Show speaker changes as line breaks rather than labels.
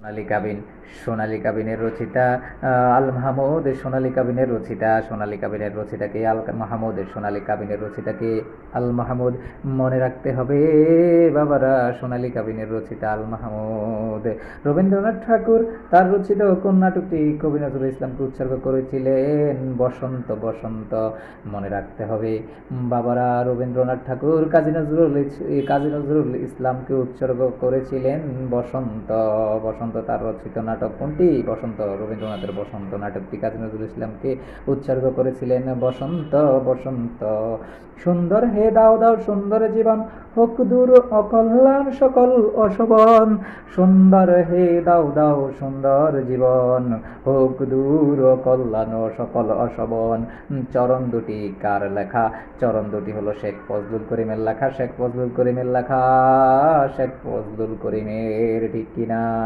সোনালী কাবিন। সোনালী কাবিনের রচিতা আল মাহমুদ। সোনালী কাবিনের রচিতা সোনালী কাবিনের রচিতাকে আল মাহমুদ। সোনালী কাবিনের রচিতাকে আল মাহমুদ। মনে রাখতে হবে বাবারা, সোনালী কাবিনের রচিতা আল মাহমুদ। রবীন্দ্রনাথ ঠাকুর তার রচিত কোন নাটকটি কবি নজরুল ইসলামকে উৎসর্গ করেছিলেন? বসন্ত। বসন্ত মনে রাখতে হবে বাবারা, রবীন্দ্রনাথ ঠাকুর কাজী নজরুল ইসলামকে উৎসর্গ করেছিলেন বসন্ত। বসন্ত তার রচিত নাটক কোনটি? বসন্ত। রবীন্দ্রনাথের বসন্ত নাটকটি কাজী নজরুল ইসলামকে উৎসর্গ করেছিলেন বসন্ত। বসন্ত। সুন্দর হে দাও দাও সুন্দর জীবন, হোক দূর অকল্যাণ সকল অশোভন। সুন্দর হে দাও দাও সুন্দর জীবন, হোক দূর অকল্যাণ সকল অশোভন। চরণ দুটি কার লেখা? চরণ দুটি হলো শেখ ফজলুল করিমের লেখা। শেখ ফজলুল করিমের লেখা। শেখ ফজলুল করিমের, ঠিক কিনা?